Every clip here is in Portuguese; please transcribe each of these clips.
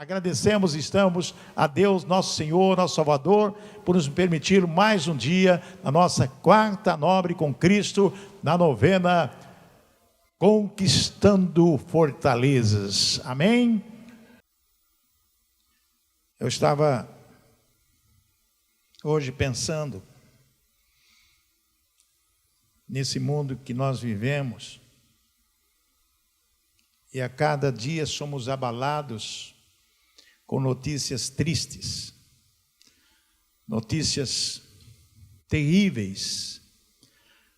Agradecemos, estamos a Deus, nosso Senhor, nosso Salvador, por nos permitir mais um dia na nossa quarta nobre com Cristo, na novena Conquistando Fortalezas. Amém? Eu estava hoje pensando nesse mundo que nós vivemos e a cada dia somos abalados com notícias tristes, notícias terríveis.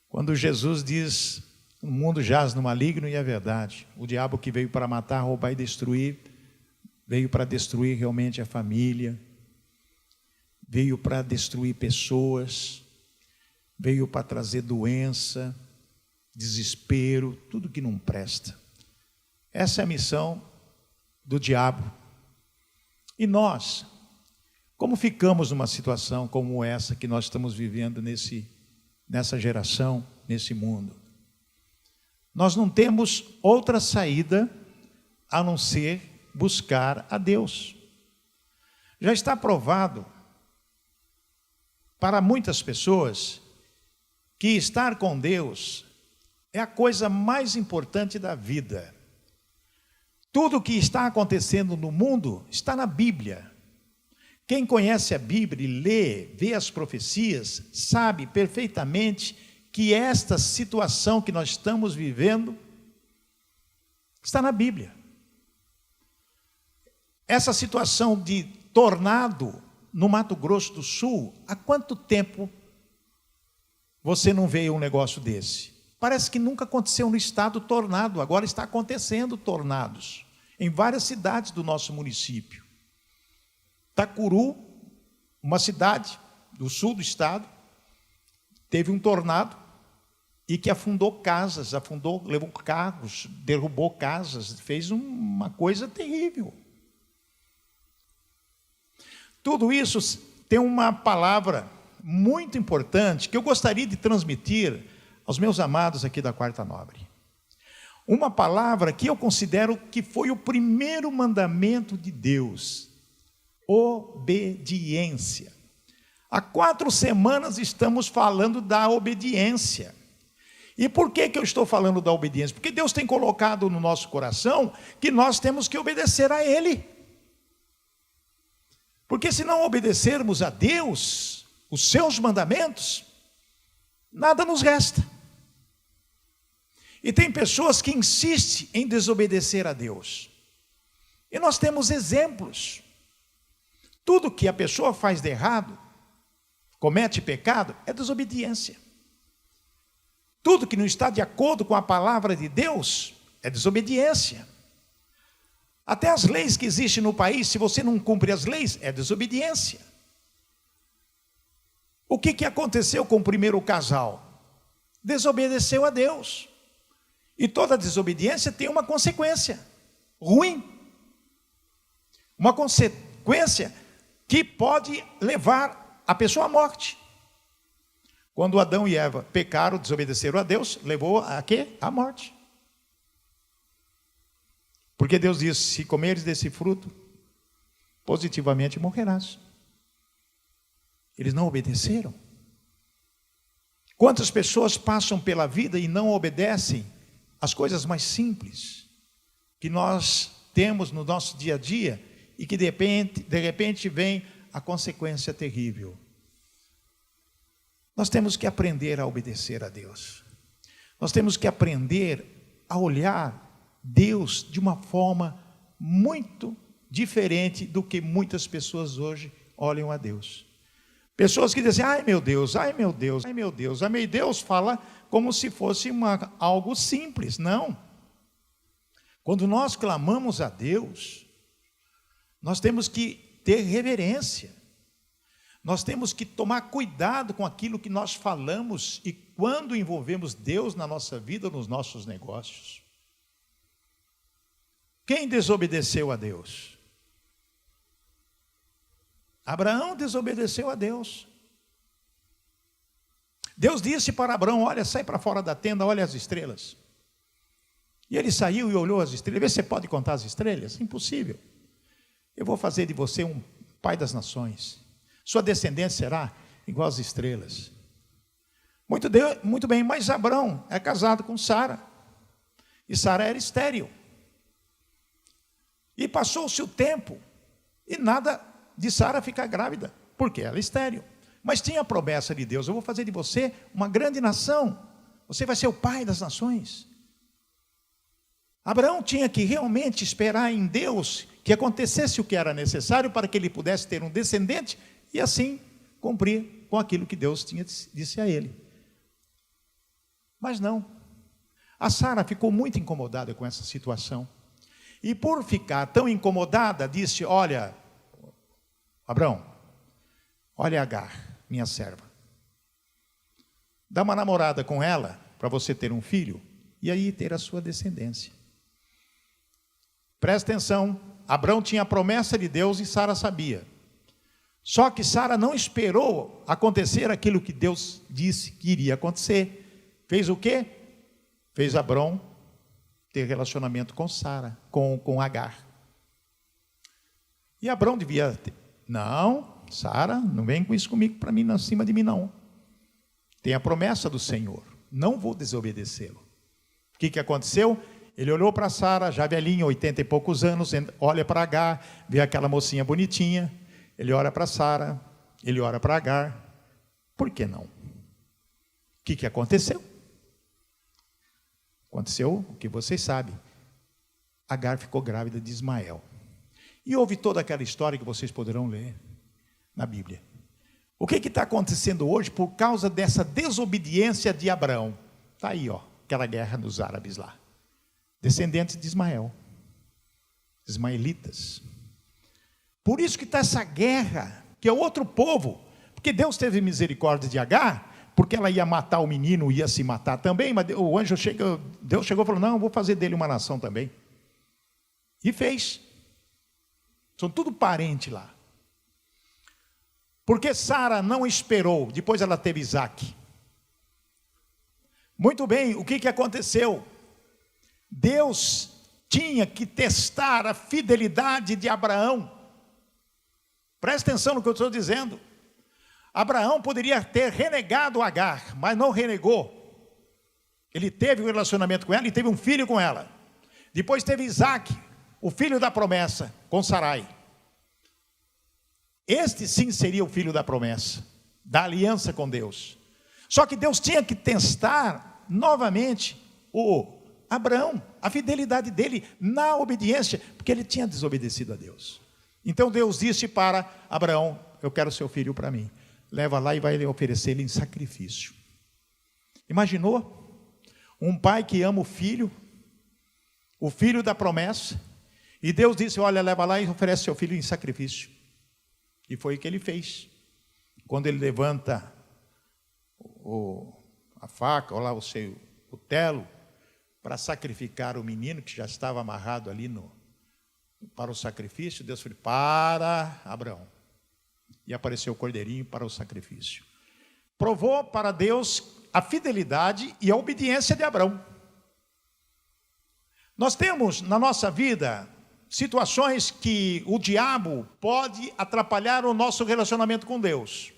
Quando Jesus diz, o mundo jaz no maligno, e é verdade. O diabo que veio para matar, roubar e destruir, veio para destruir realmente a família, veio para destruir pessoas, veio para trazer doença, desespero, tudo que não presta. Essa é a missão do diabo. E nós, como ficamos numa situação como essa que nós estamos vivendo nessa geração, nesse mundo? Nós não temos outra saída a não ser buscar a Deus. Já está provado para muitas pessoas que estar com Deus é a coisa mais importante da vida. Tudo o que está acontecendo no mundo está na Bíblia. Quem conhece a Bíblia e lê, vê as profecias, sabe perfeitamente que esta situação que nós estamos vivendo está na Bíblia. Essa situação de tornado no Mato Grosso do Sul, há quanto tempo você não vê um negócio desse? Parece que nunca aconteceu no estado tornado, agora está acontecendo tornados em várias cidades do nosso município. Tacuru, uma cidade do sul do estado, teve um tornado e que afundou casas, levou carros, derrubou casas, fez uma coisa terrível. Tudo isso tem uma palavra muito importante que eu gostaria de transmitir aos meus amados aqui da Quarta Nobre. Uma palavra que eu considero que foi o primeiro mandamento de Deus: obediência. Há 4 semanas estamos falando da obediência. E por que eu estou falando da obediência? Porque Deus tem colocado no nosso coração que nós temos que obedecer a Ele. Porque se não obedecermos a Deus, os seus mandamentos, nada nos resta. E tem pessoas que insistem em desobedecer a Deus. E nós temos exemplos. Tudo que a pessoa faz de errado, comete pecado, é desobediência. Tudo que não está de acordo com a palavra de Deus, é desobediência. Até as leis que existem no país, se você não cumpre as leis, é desobediência. O que aconteceu com o primeiro casal? Desobedeceu a Deus. E toda desobediência tem uma consequência ruim. Uma consequência que pode levar a pessoa à morte. Quando Adão e Eva pecaram, desobedeceram a Deus, levou a quê? À morte. Porque Deus disse: se comeres desse fruto, positivamente morrerás. Eles não obedeceram. Quantas pessoas passam pela vida e não obedecem as coisas mais simples que nós temos no nosso dia a dia e que de repente vem a consequência terrível. Nós temos que aprender a obedecer a Deus. Nós temos que aprender a olhar Deus de uma forma muito diferente do que muitas pessoas hoje olham a Deus. Pessoas que dizem: ai meu Deus, ai meu Deus, ai meu Deus. A meu Deus fala como se fosse algo simples. Não. Quando nós clamamos a Deus, nós temos que ter reverência. Nós temos que tomar cuidado com aquilo que nós falamos e quando envolvemos Deus na nossa vida, nos nossos negócios. Quem desobedeceu a Deus? Abraão desobedeceu a Deus. Deus disse para Abraão: olha, sai para fora da tenda, olha as estrelas. E ele saiu e olhou as estrelas. Vê se você pode contar as estrelas. Impossível. eu vou fazer de você um pai das nações. Sua descendência será igual às estrelas. Muito bem, mas Abrão é casado com Sara. E Sara era estéril. E passou-se o tempo, e nada de Sara ficar grávida, porque ela é estéril. Mas tinha a promessa de Deus: eu vou fazer de você uma grande nação. Você vai ser o pai das nações. Abraão tinha que realmente esperar em Deus que acontecesse o que era necessário para que ele pudesse ter um descendente e assim cumprir com aquilo que Deus disse a ele. Mas não. A Sara ficou muito incomodada com essa situação. E por ficar tão incomodada, disse: olha, Abraão, olha Agar, minha serva. Dá uma namorada com ela para você ter um filho e aí ter a sua descendência. Presta atenção, Abrão tinha a promessa de Deus e Sara sabia. Só que Sara não esperou acontecer aquilo que Deus disse que iria acontecer. Fez o quê? Fez Abrão ter relacionamento com Sara, com Agar. E Abrão devia ter: não, Sara, não vem com isso comigo, para mim, acima de mim não. Tem a promessa do Senhor, não vou desobedecê-lo. O que aconteceu? Ele olhou para Sara, já velhinha, 80 e poucos anos, olha para Agar, vê aquela mocinha bonitinha, ele olha para Sara, ele olha para Agar. Por que não? O que aconteceu? Aconteceu o que vocês sabem. Agar ficou grávida de Ismael. E houve toda aquela história que vocês poderão ler na Bíblia. O que está acontecendo hoje por causa dessa desobediência de Abraão? Está aí, ó, aquela guerra dos árabes lá. Descendentes de Ismael. Ismaelitas. Por isso que está essa guerra, que é outro povo. Porque Deus teve misericórdia de Agar, porque ela ia matar o menino, ia se matar também, mas o anjo chega, Deus chegou e falou: não, eu vou fazer dele uma nação também. E fez. São tudo parente lá. Porque Sara não esperou, depois ela teve Isaac. Muito bem, o que aconteceu? Deus tinha que testar a fidelidade de Abraão. Presta atenção no que eu estou dizendo. Abraão poderia ter renegado Agar, mas não renegou. Ele teve um relacionamento com ela e teve um filho com ela. Depois teve Isaac, o filho da promessa, com Sarai. Este sim seria o filho da promessa, da aliança com Deus. Só que Deus tinha que testar novamente o Abraão, a fidelidade dele na obediência, porque ele tinha desobedecido a Deus. Então Deus disse para Abraão: eu quero seu filho para mim. Leva lá e vai oferecer ele em sacrifício. Imaginou? Um pai que ama o filho da promessa, e Deus disse: olha, leva lá e oferece seu filho em sacrifício. E foi o que ele fez. Quando ele levanta a faca, ou lá o seu cutelo, para sacrificar o menino que já estava amarrado ali para o sacrifício, Deus falou: para, Abraão. E apareceu o cordeirinho para o sacrifício. Provou para Deus a fidelidade e a obediência de Abraão. Nós temos na nossa vida situações que o diabo pode atrapalhar o nosso relacionamento com Deus,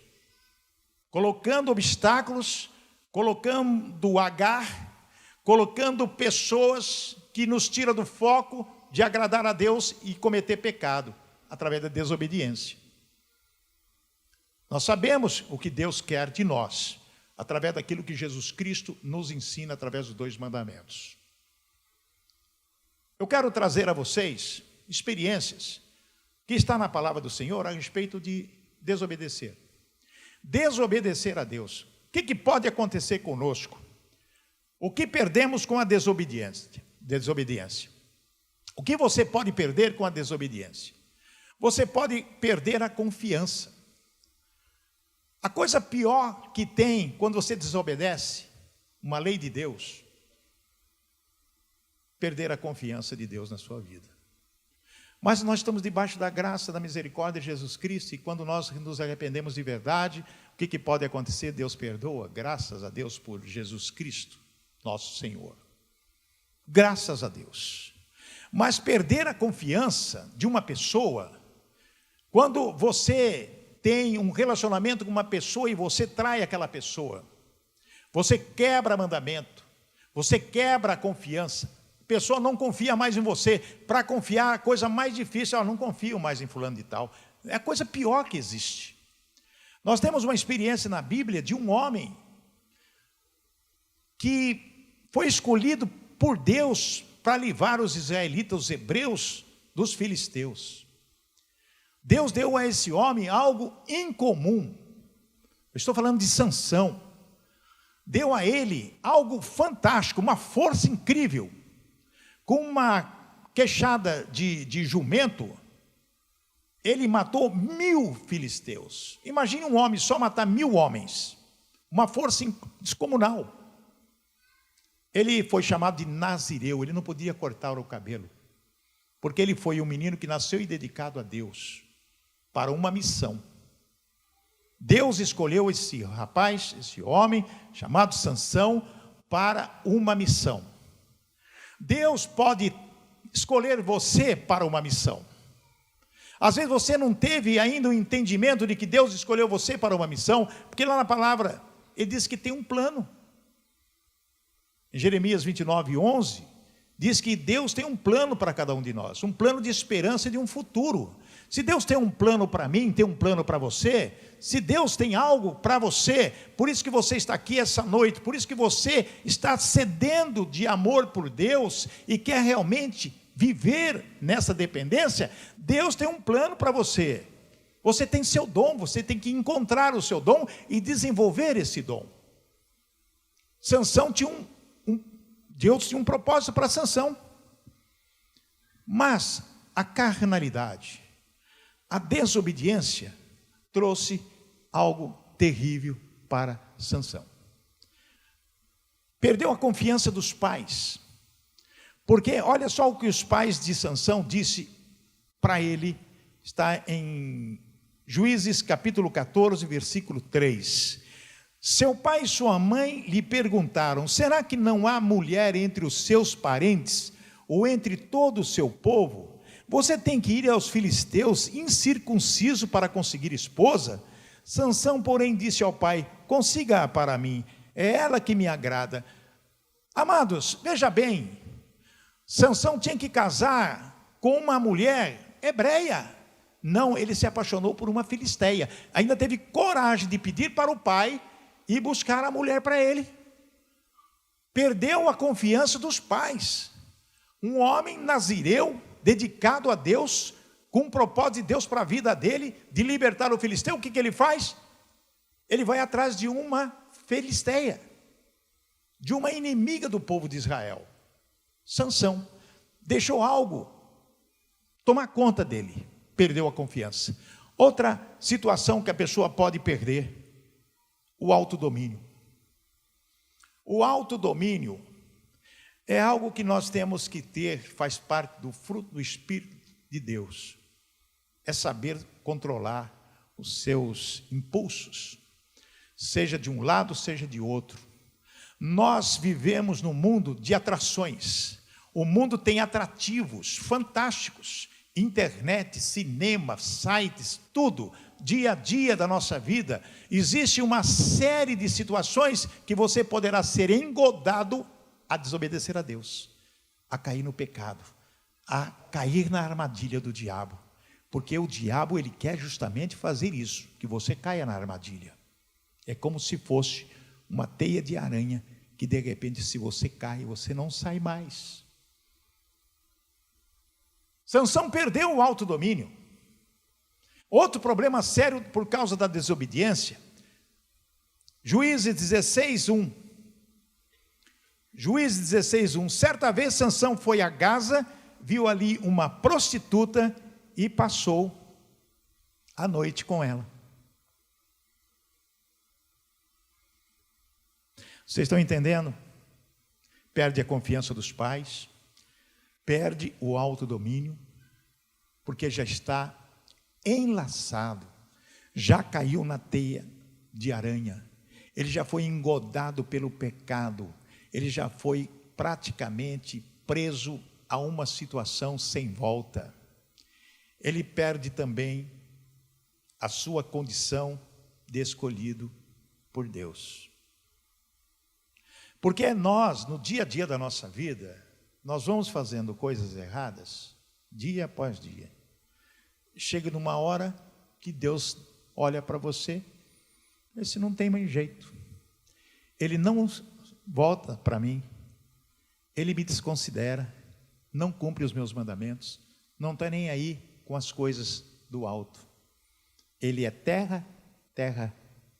colocando obstáculos, colocando Agar, colocando pessoas que nos tiram do foco de agradar a Deus e cometer pecado através da desobediência. Nós sabemos o que Deus quer de nós, através daquilo que Jesus Cristo nos ensina através dos 2 mandamentos. Eu quero trazer a vocês experiências que está na palavra do Senhor a respeito de desobedecer. Desobedecer a Deus. O que pode acontecer conosco? O que perdemos com a desobediência? O que você pode perder com a desobediência? Você pode perder a confiança. A coisa pior que tem quando você desobedece uma lei de Deus, perder a confiança de Deus na sua vida. Mas nós estamos debaixo da graça, da misericórdia de Jesus Cristo, e quando nós nos arrependemos de verdade, o que pode acontecer? Deus perdoa, graças a Deus por Jesus Cristo, nosso Senhor. Graças a Deus. Mas perder a confiança de uma pessoa Quando você tem um relacionamento com uma pessoa e você trai aquela pessoa, você quebra mandamento, você quebra a confiança, a pessoa não confia mais em você. Para confiar, a coisa mais difícil, eu não confio mais em fulano de tal, é a coisa pior que existe. Nós temos uma experiência na Bíblia de um homem que foi escolhido por Deus para livrar os israelitas, os hebreus, dos filisteus. Deus deu a esse homem algo incomum. Eu estou falando de Sansão. Deu a ele algo fantástico, uma força incrível. Com uma queixada de jumento, ele matou 1000 filisteus. Imagine um homem só matar 1000 homens. Uma força descomunal. Ele foi chamado de Nazireu, ele não podia cortar o cabelo, porque ele foi um menino que nasceu e dedicado a Deus, para uma missão. Deus escolheu esse rapaz, esse homem, chamado Sansão, para uma missão. Deus pode escolher você para uma missão. Às vezes você não teve ainda o entendimento de que Deus escolheu você para uma missão, porque lá na palavra, ele diz que tem um plano. Em Jeremias 29:11, diz que Deus tem um plano para cada um de nós, um plano de esperança e de um futuro. Se Deus tem um plano para mim, tem um plano para você, se Deus tem algo para você, por isso que você está aqui essa noite, por isso que você está sedendo de amor por Deus e quer realmente viver nessa dependência, Deus tem um plano para você. Você tem seu dom, você tem que encontrar o seu dom e desenvolver esse dom. Sansão tinha Deus tinha um propósito para Sansão, mas a carnalidade, a desobediência trouxe algo terrível para Sansão. Perdeu a confiança dos pais, porque olha só o que os pais de Sansão disse para ele, está em Juízes capítulo 14, versículo 3. Seu pai e sua mãe lhe perguntaram: será que não há mulher entre os seus parentes, ou entre todo o seu povo? Você tem que ir aos filisteus incircunciso para conseguir esposa? Sansão, porém, disse ao pai: consiga-a para mim, é ela que me agrada. Amados, veja bem, Sansão tinha que casar com uma mulher hebreia. Não, ele se apaixonou por uma filisteia. Ainda teve coragem de pedir para o pai e buscar a mulher para ele. Perdeu a confiança dos pais. Um homem nazireu, dedicado a Deus, com um propósito de Deus para a vida dele, de libertar o filisteu, o que ele faz? Ele vai atrás de uma filisteia, de uma inimiga do povo de Israel. Sansão deixou algo tomar conta dele, perdeu a confiança. Outra situação que a pessoa pode perder: o autodomínio. O autodomínio é algo que nós temos que ter, faz parte do fruto do Espírito de Deus. É saber controlar os seus impulsos, seja de um lado, seja de outro. Nós vivemos num mundo de atrações. O mundo tem atrativos fantásticos. Internet, cinema, sites, tudo. Dia a dia da nossa vida, existe uma série de situações que você poderá ser engodado a desobedecer a Deus, a cair no pecado, a cair na armadilha do diabo, porque o diabo ele quer justamente fazer isso, que você caia na armadilha. É como se fosse uma teia de aranha, que de repente se você cai, você não sai mais. Sansão perdeu o autodomínio. Outro problema sério por causa da desobediência. Juízes 16:1. Juízes 16:1. Certa vez Sansão foi a Gaza, viu ali uma prostituta e passou a noite com ela. Vocês estão entendendo? Perde a confiança dos pais, perde o autodomínio, porque já está enlaçado, já caiu na teia de aranha, ele já foi engodado pelo pecado, ele já foi praticamente preso a uma situação sem volta. Ele perde também a sua condição de escolhido por Deus. Porque nós, no dia a dia da nossa vida, nós vamos fazendo coisas erradas, dia após dia. Chega numa hora que Deus olha para você, esse não tem mais jeito. Ele não volta para mim, ele me desconsidera, não cumpre os meus mandamentos, não está nem aí com as coisas do alto. Ele é terra, terra,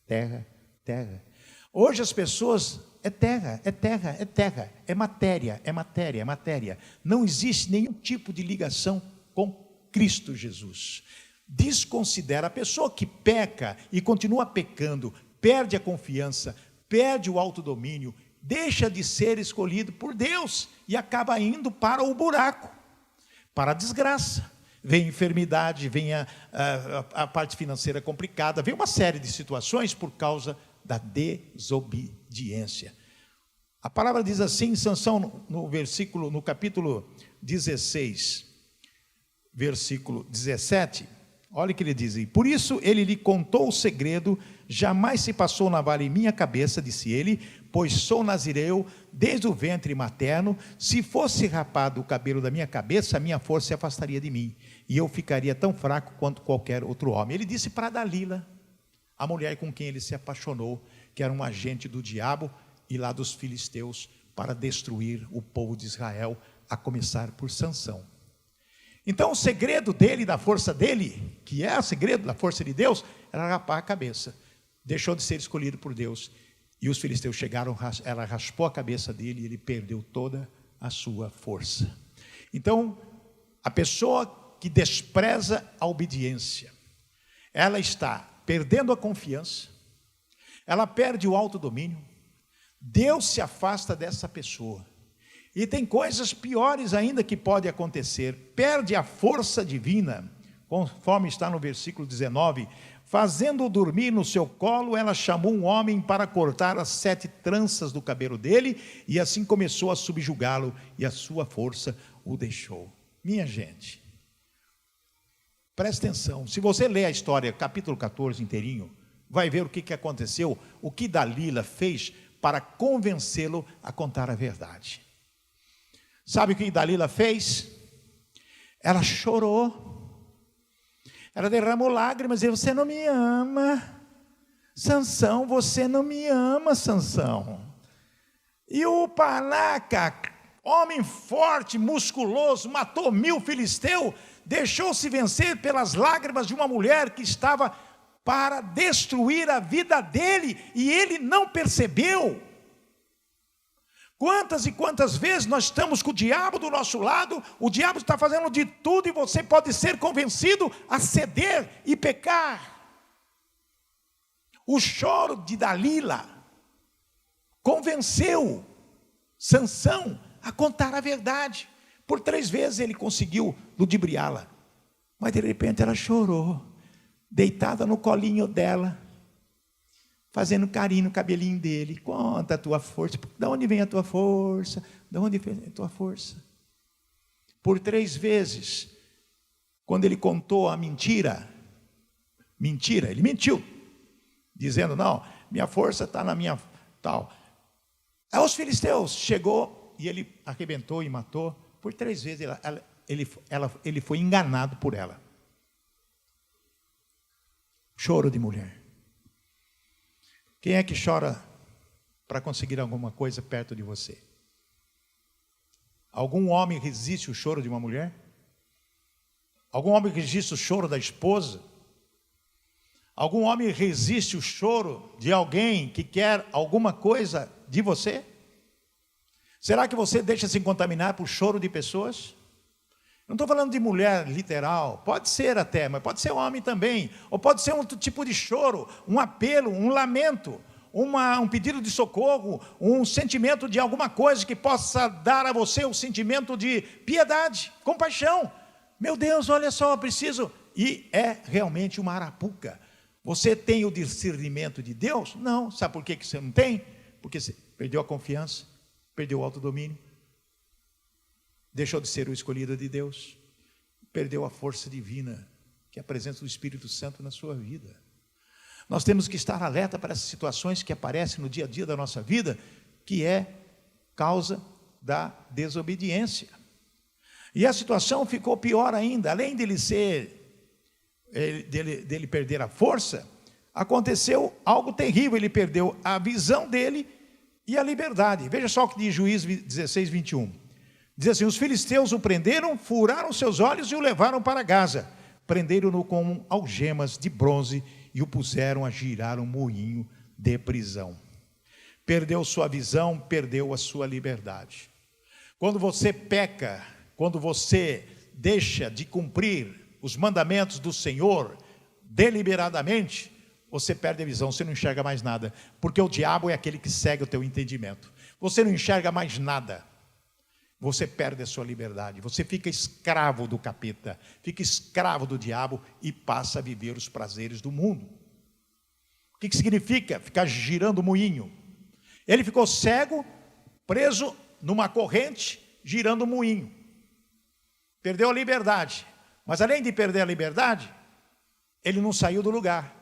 terra, terra. Hoje as pessoas, é terra, é terra, é terra, é matéria, é matéria, é matéria. Não existe nenhum tipo de ligação com Cristo Jesus. Desconsidera a pessoa que peca e continua pecando, perde a confiança, perde o autodomínio, deixa de ser escolhido por Deus e acaba indo para o buraco, para a desgraça. Vem enfermidade, vem a parte financeira complicada, vem uma série de situações por causa da desobediência. A palavra diz assim em Sansão, no capítulo 16, versículo 17, olha o que ele diz aí: por isso ele lhe contou o segredo, jamais se passou navalha em minha cabeça, disse ele, pois sou nazireu desde o ventre materno. Se fosse rapado o cabelo da minha cabeça, a minha força se afastaria de mim, e eu ficaria tão fraco quanto qualquer outro homem. Ele disse para Dalila, a mulher com quem ele se apaixonou, que era um agente do diabo e lá dos filisteus, para destruir o povo de Israel, a começar por Sansão. Então o segredo dele, da força dele, que é o segredo da força de Deus, era rapar a cabeça. Deixou de ser escolhido por Deus, e os filisteus chegaram, ela raspou a cabeça dele, e ele perdeu toda a sua força. Então, a pessoa que despreza a obediência, ela está perdendo a confiança, ela perde o autodomínio, Deus se afasta dessa pessoa. E tem coisas piores ainda que pode acontecer, perde a força divina, conforme está no versículo 19, fazendo-o dormir no seu colo, ela chamou um homem para cortar as 7 tranças do cabelo dele, e assim começou a subjugá-lo, e a sua força o deixou. Minha gente, presta atenção, se você ler a história, capítulo 14 inteirinho, vai ver o que aconteceu, o que Dalila fez para convencê-lo a contar a verdade. Sabe o que Dalila fez? Ela chorou, ela derramou lágrimas, e você não me ama, Sansão, você não me ama, Sansão. E o Palaca, homem forte, musculoso, matou 1000 filisteus, deixou-se vencer pelas lágrimas de uma mulher que estava para destruir a vida dele, e ele não percebeu. Quantas e quantas vezes nós estamos com o diabo do nosso lado, o diabo está fazendo de tudo, e você pode ser convencido a ceder e pecar. O choro de Dalila convenceu Sansão a contar a verdade. Por 3 vezes ele conseguiu ludibriá-la, mas de repente ela chorou, deitada no colinho dela, fazendo carinho no cabelinho dele. Conta a tua força. De onde vem a tua força? De onde vem a tua força? Por 3 vezes, quando ele contou a mentira, ele mentiu, dizendo, não, minha força está na minha tal. Aí os filisteus chegou, e ele arrebentou e matou. Por 3 vezes ele foi enganado por ela. Choro de mulher. Quem é que chora para conseguir alguma coisa perto de você? Algum homem resiste o choro de uma mulher? Algum homem resiste o choro da esposa? Algum homem resiste o choro de alguém que quer alguma coisa de você? Será que você deixa se contaminar por choro de pessoas? Não estou falando de mulher literal, pode ser até, mas pode ser homem também, ou pode ser um outro tipo de choro, um apelo, um lamento, um pedido de socorro, um sentimento de alguma coisa que possa dar a você um sentimento de piedade, compaixão. Meu Deus, olha só, eu preciso. E é realmente uma arapuca. Você tem o discernimento de Deus? Não. Sabe por que você não tem? Porque você perdeu a confiança, perdeu o autodomínio, deixou de ser o escolhido de Deus, perdeu a força divina, que é a presença do Espírito Santo na sua vida. Nós temos que estar alerta para essas situações que aparecem no dia a dia da nossa vida, que é causa da desobediência. E a situação ficou pior ainda. Além dele perder a força, aconteceu algo terrível. Ele perdeu a visão dele e a liberdade. Veja só o que diz Juízes 16, 21. Diz assim: os filisteus o prenderam, furaram seus olhos e o levaram para Gaza. Prenderam-no com algemas de bronze e o puseram a girar um moinho de prisão. Perdeu sua visão, perdeu a sua liberdade. Quando você peca, quando você deixa de cumprir os mandamentos do Senhor deliberadamente, você perde a visão, você não enxerga mais nada, porque o diabo é aquele que segue o teu entendimento. Você não enxerga mais nada, você perde a sua liberdade, você fica escravo do capeta, fica escravo do diabo e passa a viver os prazeres do mundo. O que significa ficar girando o moinho? Ele ficou cego, preso numa corrente, girando o moinho. Perdeu a liberdade, mas além de perder a liberdade, ele não saiu do lugar,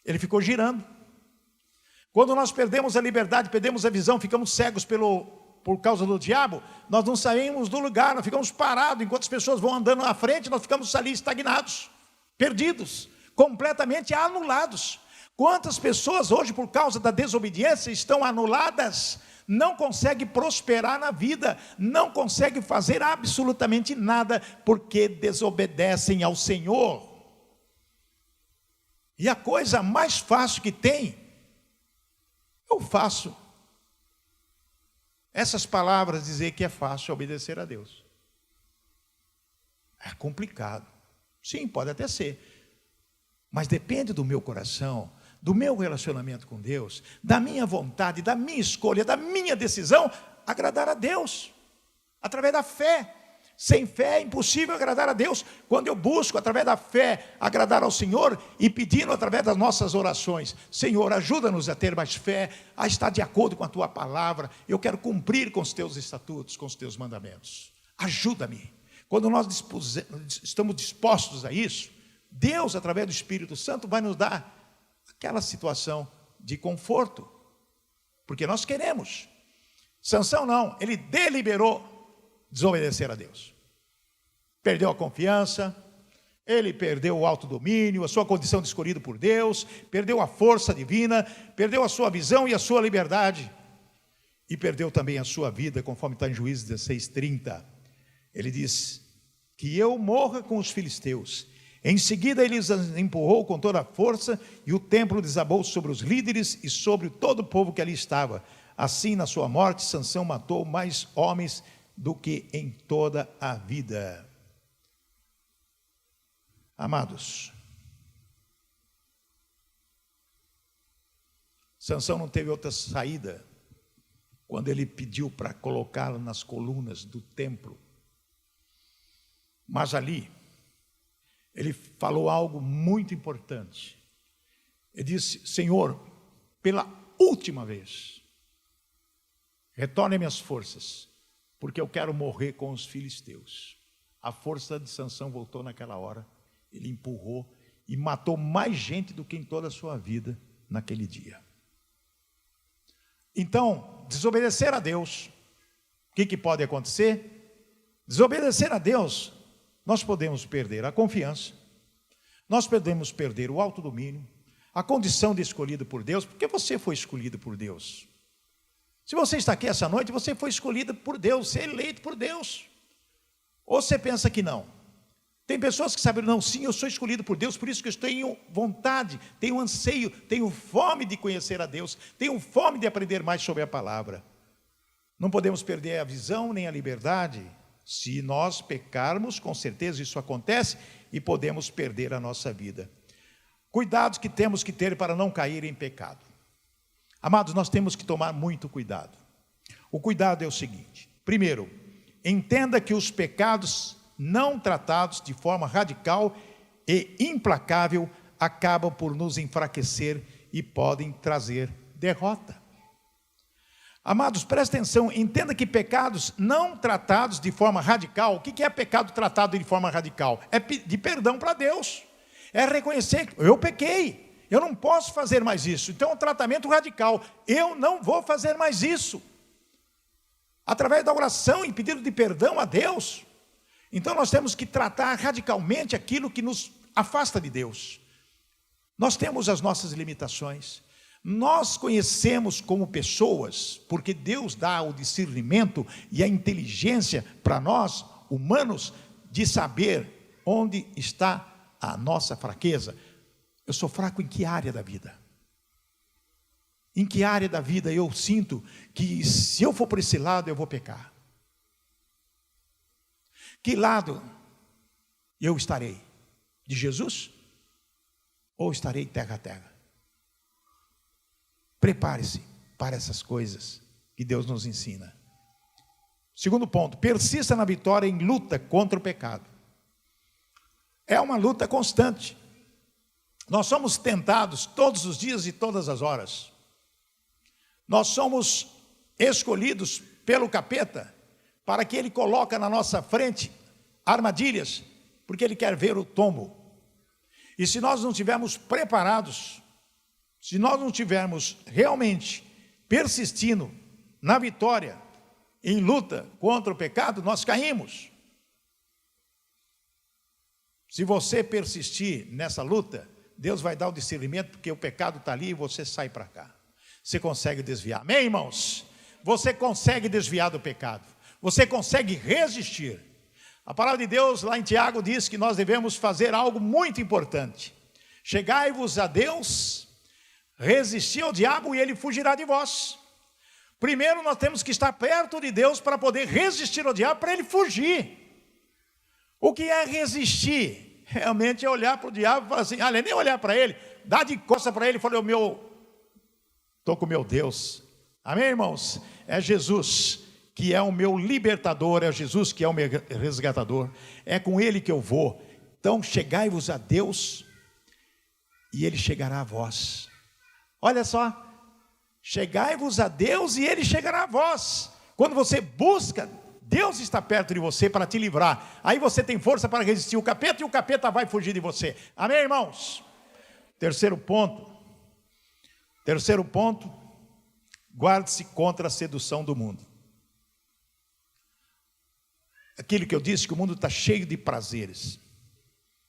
ele ficou girando. Quando nós perdemos a liberdade, perdemos a visão, ficamos cegos por causa do diabo, nós não saímos do lugar, nós ficamos parados, enquanto as pessoas vão andando na frente, nós ficamos ali estagnados, perdidos, completamente anulados. Quantas pessoas hoje, por causa da desobediência, estão anuladas, não conseguem prosperar na vida, não conseguem fazer absolutamente nada, porque desobedecem ao Senhor. E a coisa mais fácil que tem, eu faço. Essas palavras dizer que é fácil obedecer a Deus. É complicado. Sim, pode até ser. Mas depende do meu coração, do meu relacionamento com Deus, da minha vontade, da minha escolha, da minha decisão, agradar a Deus, através da fé. Sem fé é impossível agradar a Deus. Quando eu busco, através da fé, agradar ao Senhor e pedindo através das nossas orações: Senhor, ajuda-nos a ter mais fé, a estar de acordo com a Tua palavra. Eu quero cumprir com os Teus estatutos, com os Teus mandamentos. Ajuda-me. Quando nós estamos dispostos a isso, Deus, através do Espírito Santo, vai nos dar aquela situação de conforto, porque nós queremos. Sansão não, ele deliberou desobedecer a Deus. Perdeu a confiança, ele perdeu o autodomínio, a sua condição de escolhido por Deus, perdeu a força divina, perdeu a sua visão e a sua liberdade, e perdeu também a sua vida, conforme está em Juízes 16:30. Ele diz: que eu morra com os filisteus. Em seguida ele os empurrou com toda a força, e o templo desabou sobre os líderes e sobre todo o povo que ali estava. Assim, na sua morte, Sansão matou mais homens do que em toda a vida. Amados, Sansão não teve outra saída quando ele pediu para colocá-lo nas colunas do templo. Mas ali ele falou algo muito importante. Ele disse: Senhor, pela última vez, retorne minhas forças, porque eu quero morrer com os filisteus. A força de Sansão voltou naquela hora. Ele empurrou e matou mais gente do que em toda a sua vida naquele dia. Então, desobedecer a Deus, o que pode acontecer? Desobedecer a Deus, nós podemos perder a confiança, nós podemos perder o autodomínio, a condição de escolhido por Deus, porque você foi escolhido por Deus. Se você está aqui essa noite, você foi escolhido por Deus, você é eleito por Deus. Ou você pensa que não? Tem pessoas que sabem: não, sim, eu sou escolhido por Deus, por isso que eu tenho vontade, tenho anseio, tenho fome de conhecer a Deus, tenho fome de aprender mais sobre a palavra. Não podemos perder a visão nem a liberdade. Se nós pecarmos, com certeza isso acontece, e podemos perder a nossa vida. Cuidados que temos que ter para não cair em pecado. Amados, nós temos que tomar muito cuidado. O cuidado é o seguinte: primeiro, entenda que os pecados não tratados de forma radical e implacável acabam por nos enfraquecer e podem trazer derrota. Amados, presta atenção, entenda que pecados não tratados de forma radical, o que é pecado tratado de forma radical? É pedir perdão para Deus, é reconhecer que eu pequei, eu não posso fazer mais isso. Então é um tratamento radical, eu não vou fazer mais isso. Através da oração e pedido de perdão a Deus. Então nós temos que tratar radicalmente aquilo que nos afasta de Deus. Nós temos as nossas limitações. Nós conhecemos como pessoas, porque Deus dá o discernimento e a inteligência para nós, humanos, de saber onde está a nossa fraqueza. Eu sou fraco em que área da vida? Em que área da vida eu sinto que se eu for por esse lado eu vou pecar? Que lado eu estarei? De Jesus? Ou estarei terra a terra? Prepare-se para essas coisas que Deus nos ensina. Segundo ponto, persista na vitória em luta contra o pecado. É uma luta constante. Nós somos tentados todos os dias e todas as horas. Nós somos escolhidos pelo capeta para que ele coloque na nossa frente armadilhas, porque ele quer ver o tombo. E se nós não estivermos preparados, se nós não estivermos realmente persistindo na vitória, em luta contra o pecado, nós caímos. Se você persistir nessa luta, Deus vai dar o discernimento, porque o pecado está ali e você sai para cá. Você consegue desviar. Amém, irmãos? Você consegue desviar do pecado. Você consegue resistir. A palavra de Deus lá em Tiago diz que nós devemos fazer algo muito importante. Chegai-vos a Deus, resistir ao diabo e ele fugirá de vós. Primeiro nós temos que estar perto de Deus para poder resistir ao diabo, para ele fugir. O que é resistir? Realmente é olhar para o diabo e falar assim, nem olhar para ele, dá de costa para ele e falar, estou com o meu Deus. Amém, irmãos? É Jesus que é o meu libertador, é Jesus que é o meu resgatador, é com ele que eu vou. Então chegai-vos a Deus e ele chegará a vós. Olha só, chegai-vos a Deus e ele chegará a vós. Quando você busca, Deus está perto de você para te livrar. Aí você tem força para resistir o capeta e o capeta vai fugir de você. Amém, irmãos? Terceiro ponto, guarde-se contra a sedução do mundo. Aquilo que eu disse, que o mundo está cheio de prazeres.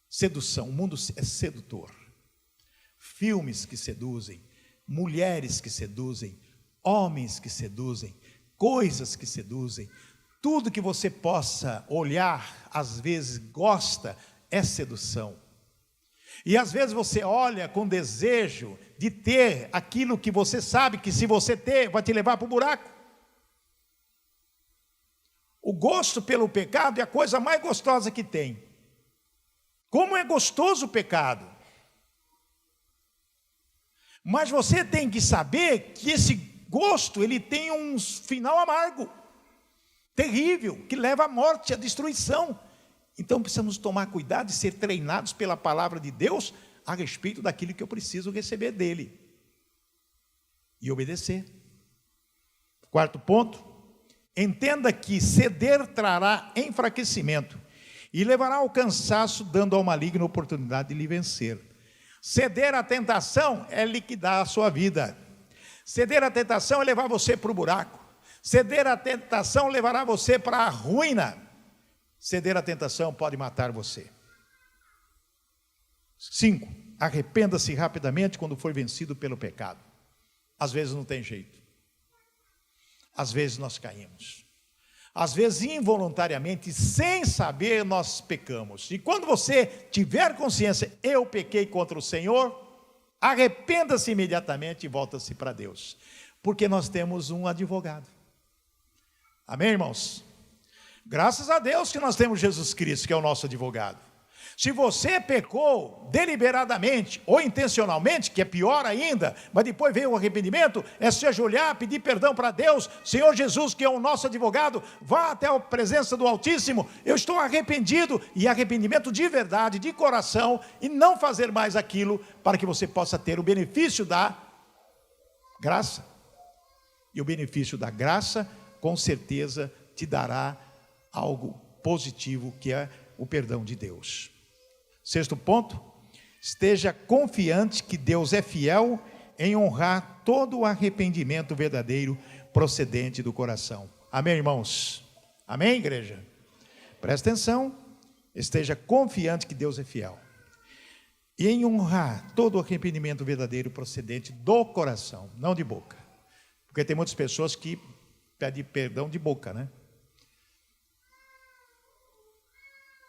Sedução, o mundo é sedutor. Filmes que seduzem, mulheres que seduzem, homens que seduzem, coisas que seduzem, tudo que você possa olhar, às vezes gosta, é sedução. E às vezes você olha com desejo de ter aquilo que você sabe que se você ter, vai te levar para o buraco. O gosto pelo pecado é a coisa mais gostosa que tem. Como é gostoso o pecado. Mas você tem que saber que esse gosto, ele tem um final amargo, terrível, que leva à morte, à destruição. Então precisamos tomar cuidado e ser treinados pela palavra de Deus a respeito daquilo que eu preciso receber dele. E obedecer. Quarto ponto, entenda que ceder trará enfraquecimento e levará ao cansaço, dando ao maligno a oportunidade de lhe vencer. Ceder à tentação é liquidar a sua vida. Ceder à tentação é levar você para o buraco. Ceder à tentação levará você para a ruína. Ceder à tentação pode matar você. 5. Arrependa-se rapidamente quando for vencido pelo pecado. Às vezes não tem jeito. Às vezes nós caímos. Às vezes involuntariamente, sem saber, nós pecamos. E quando você tiver consciência, eu pequei contra o Senhor, arrependa-se imediatamente e volta-se para Deus. Porque nós temos um advogado. Amém, irmãos? Graças a Deus que nós temos Jesus Cristo, que é o nosso advogado. Se você pecou deliberadamente ou intencionalmente, que é pior ainda, mas depois veio o arrependimento, é se ajoelhar, pedir perdão para Deus. Senhor Jesus, que é o nosso advogado, vá até a presença do Altíssimo, eu estou arrependido, e arrependimento de verdade, de coração, e não fazer mais aquilo, para que você possa ter o benefício da graça. E o benefício da graça, com certeza, te dará algo positivo, que é o perdão de Deus. Sexto ponto, esteja confiante que Deus é fiel em honrar todo o arrependimento verdadeiro procedente do coração. Amém, irmãos? Amém, igreja? Presta atenção, esteja confiante que Deus é fiel e em honrar todo o arrependimento verdadeiro procedente do coração, não de boca. Porque tem muitas pessoas que pedem perdão de boca, né?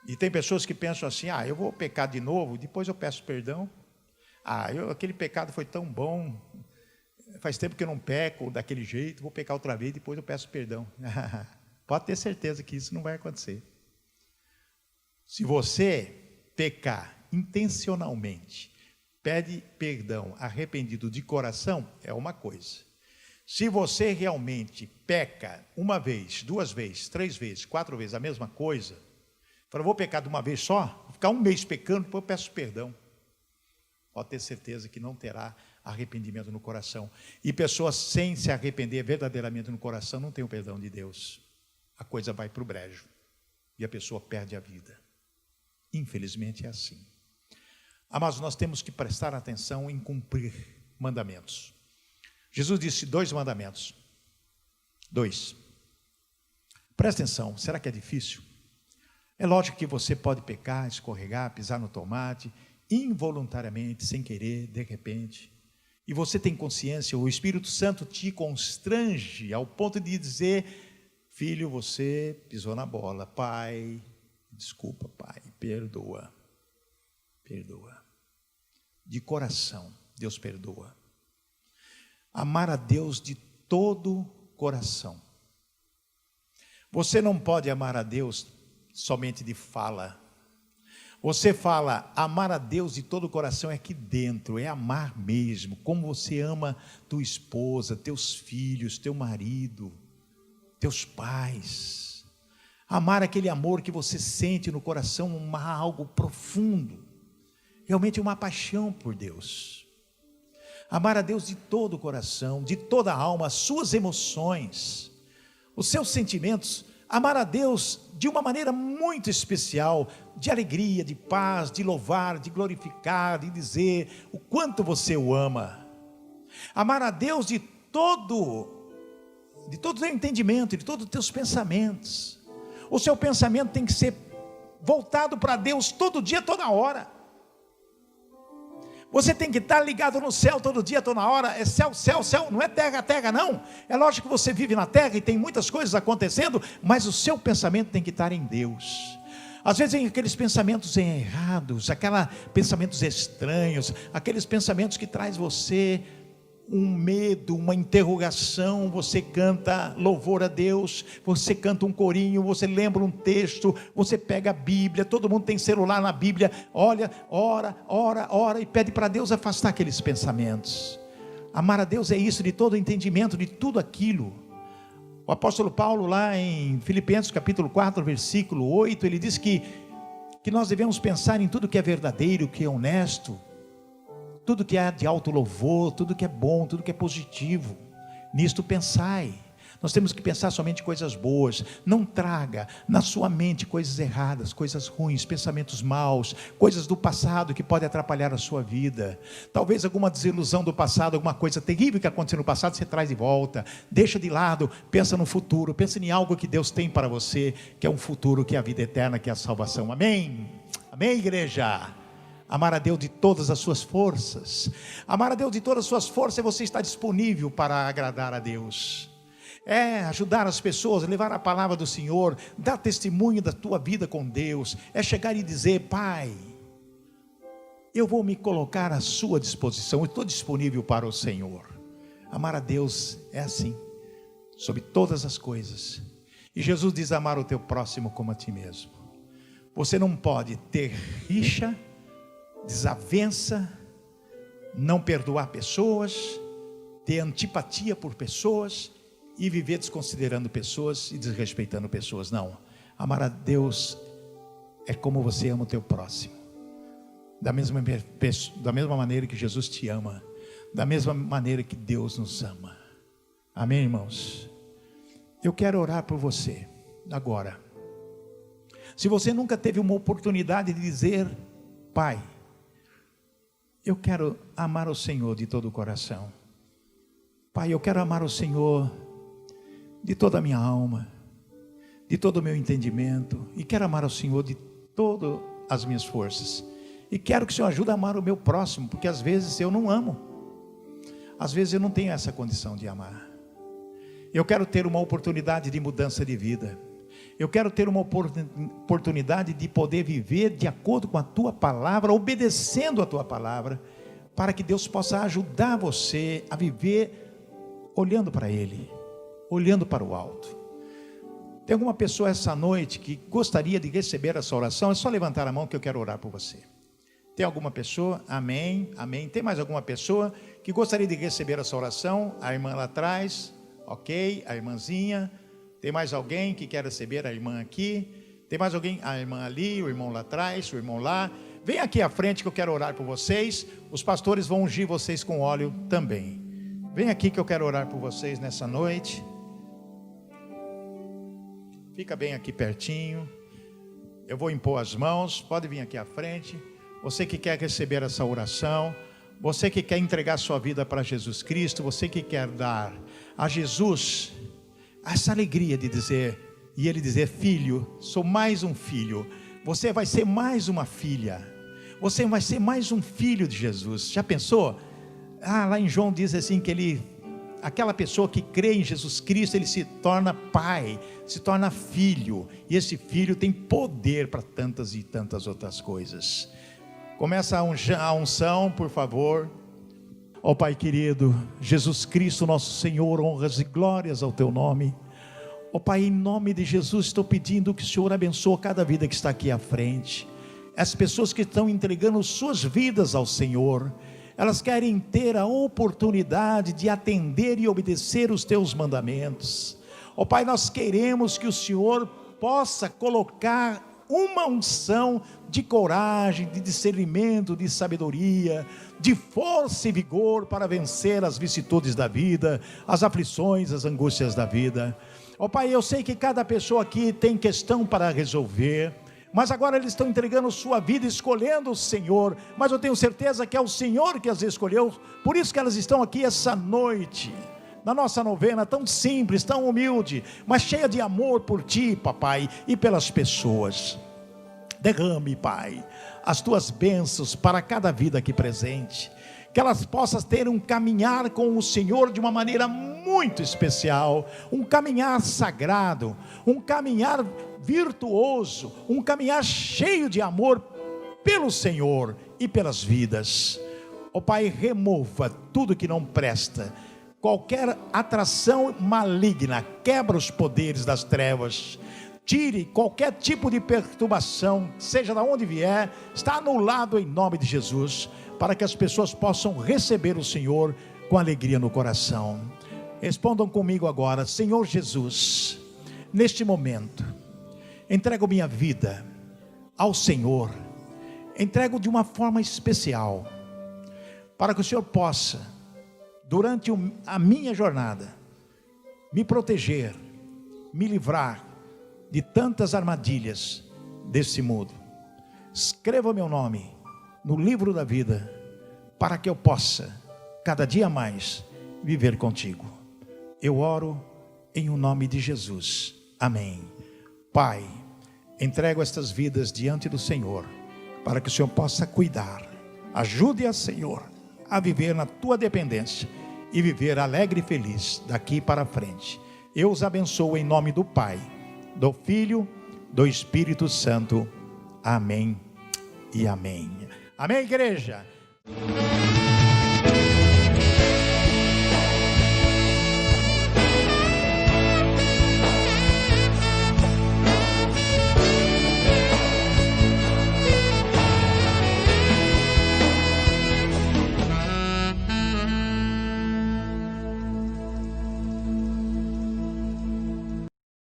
E tem pessoas que pensam assim, eu vou pecar de novo, depois eu peço perdão. Aquele pecado foi tão bom, faz tempo que eu não peco daquele jeito, vou pecar outra vez, depois eu peço perdão. Pode ter certeza que isso não vai acontecer. Se você pecar intencionalmente, pede perdão arrependido de coração, é uma coisa. Se você realmente peca uma vez, duas vezes, três vezes, quatro vezes, a mesma coisa, fala, vou pecar de uma vez só, vou ficar um mês pecando, depois eu peço perdão. Pode ter certeza que não terá arrependimento no coração. E pessoas sem se arrepender verdadeiramente no coração não têm o perdão de Deus. A coisa vai para o brejo e a pessoa perde a vida. Infelizmente é assim. Mas nós temos que prestar atenção em cumprir mandamentos. Jesus disse 2 mandamentos. 2. Presta atenção, será que é difícil? É lógico que você pode pecar, escorregar, pisar no tomate, involuntariamente, sem querer, de repente. E você tem consciência, o Espírito Santo te constrange ao ponto de dizer, filho, você pisou na bola. Pai, desculpa, pai, perdoa. Perdoa. De coração, Deus perdoa. Amar a Deus de todo coração. Você não pode amar a Deus somente de fala. Você fala, amar a Deus de todo o coração é aqui dentro, é amar mesmo, como você ama tua esposa, teus filhos, teu marido, teus pais. Amar aquele amor que você sente no coração, algo profundo, realmente uma paixão por Deus. Amar a Deus de todo o coração, de toda a alma, as suas emoções, os seus sentimentos. Amar a Deus de uma maneira muito especial, de alegria, de paz, de louvar, de glorificar, de dizer o quanto você o ama. Amar a Deus de todo o teu entendimento, de todos os teus pensamentos. O seu pensamento tem que ser voltado para Deus todo dia, toda hora. Você tem que estar ligado no céu todo dia, toda hora. É céu, céu, céu, não é terra, terra não. É lógico que você vive na terra e tem muitas coisas acontecendo, mas o seu pensamento tem que estar em Deus. Às vezes vem aqueles pensamentos errados, aqueles pensamentos estranhos, aqueles pensamentos que traz você um medo, uma interrogação. Você canta louvor a Deus, você canta um corinho, você lembra um texto, você pega a Bíblia, todo mundo tem celular na Bíblia, olha, ora e pede para Deus afastar aqueles pensamentos. Amar a Deus é isso, de todo o entendimento, de tudo aquilo. O apóstolo Paulo lá em Filipenses capítulo 4, versículo 8, ele diz que nós devemos pensar em tudo que é verdadeiro, que é honesto, tudo que é de alto louvor, tudo que é bom, tudo que é positivo, nisto pensai. Nós temos que pensar somente coisas boas. Não traga na sua mente coisas erradas, coisas ruins, pensamentos maus, coisas do passado que podem atrapalhar a sua vida. Talvez alguma desilusão do passado, alguma coisa terrível que aconteceu no passado, você traz de volta. Deixa de lado, pensa no futuro, pensa em algo que Deus tem para você, que é um futuro, que é a vida eterna, que é a salvação. Amém? Amém, igreja? Amar a Deus de todas as suas forças. Amar a Deus de todas as suas forças é você estar disponível para agradar a Deus. É ajudar as pessoas, levar a palavra do Senhor, dar testemunho da tua vida com Deus. É chegar e dizer, Pai, eu vou me colocar à sua disposição, eu estou disponível para o Senhor. Amar a Deus é assim, sobre todas as coisas. E Jesus diz, amar o teu próximo como a ti mesmo. Você não pode ter rixa, desavença, não perdoar pessoas, ter antipatia por pessoas e viver desconsiderando pessoas e desrespeitando pessoas. Não, amar a Deus é como você ama o teu próximo, da mesma maneira que Jesus te ama, da mesma maneira que Deus nos ama. Amém, irmãos? Eu quero orar por você agora. Se você nunca teve uma oportunidade de dizer: Pai, eu quero amar o Senhor de todo o coração. Pai, eu quero amar o Senhor de toda a minha alma, de todo o meu entendimento, e quero amar o Senhor de todas as minhas forças. E quero que o Senhor ajude a amar o meu próximo, porque às vezes eu não amo. Às vezes eu não tenho essa condição de amar. Eu quero ter uma oportunidade de mudança de vida. Eu quero ter uma oportunidade de poder viver de acordo com a Tua palavra, obedecendo a Tua palavra, para que Deus possa ajudar você a viver olhando para Ele, olhando para o alto. Tem alguma pessoa essa noite que gostaria de receber essa oração? É só levantar a mão que eu quero orar por você. Tem alguma pessoa? Amém, amém. Tem mais alguma pessoa que gostaria de receber essa oração? A irmã lá atrás, ok, a irmãzinha. Tem mais alguém que quer receber? A irmã aqui. Tem mais alguém? A irmã ali, o irmão lá atrás, o irmão lá. Vem aqui à frente que eu quero orar por vocês. Os pastores vão ungir vocês com óleo também. Vem aqui que eu quero orar por vocês nessa noite. Fica bem aqui pertinho. Eu vou impor as mãos. Pode vir aqui à frente. Você que quer receber essa oração, você que quer entregar sua vida para Jesus Cristo, você que quer dar a Jesus essa alegria de dizer, e Ele dizer: filho, sou mais um filho. Você vai ser mais uma filha. Você vai ser mais um filho de Jesus. Já pensou? Lá em João diz assim que aquela pessoa que crê em Jesus Cristo, ele se torna pai, se torna filho. E esse filho tem poder para tantas e tantas outras coisas. Começa a unção, por favor. Ó Pai querido, Jesus Cristo nosso Senhor, honras e glórias ao Teu nome. Ó Pai, em nome de Jesus, estou pedindo que o Senhor abençoe cada vida que está aqui à frente. As pessoas que estão entregando suas vidas ao Senhor, elas querem ter a oportunidade de atender e obedecer os Teus mandamentos. Ó Pai, nós queremos que o Senhor possa colocar uma unção de coragem, de discernimento, de sabedoria, de força e vigor para vencer as vicissitudes da vida, as aflições, as angústias da vida. Ó Pai, eu sei que cada pessoa aqui tem questão para resolver, mas agora eles estão entregando sua vida, escolhendo o Senhor, mas eu tenho certeza que é o Senhor que as escolheu, por isso que elas estão aqui essa noite, na nossa novena tão simples, tão humilde, mas cheia de amor por Ti, Papai, e pelas pessoas. Derrame, Pai, as Tuas bênçãos para cada vida aqui presente, que elas possam ter um caminhar com o Senhor de uma maneira muito especial, um caminhar sagrado, um caminhar virtuoso, um caminhar cheio de amor pelo Senhor e pelas vidas. Ó Pai, remova tudo que não presta, qualquer atração maligna, quebra os poderes das trevas, tire qualquer tipo de perturbação, seja de onde vier, está anulado em nome de Jesus, para que as pessoas possam receber o Senhor com alegria no coração. Respondam comigo agora: Senhor Jesus, neste momento, entrego minha vida ao Senhor, entrego de uma forma especial, para que o Senhor possa, durante a minha jornada, me proteger, me livrar de tantas armadilhas desse mundo. Escreva meu nome no livro da vida, para que eu possa, cada dia mais, viver contigo. Eu oro em o nome de Jesus. Amém. Pai, entrego estas vidas diante do Senhor, para que o Senhor possa cuidar. Ajude-a, Senhor, a viver na Tua dependência e viver alegre e feliz daqui para frente. Eu os abençoo em nome do Pai, do Filho, do Espírito Santo. Amém e amém. Amém, igreja?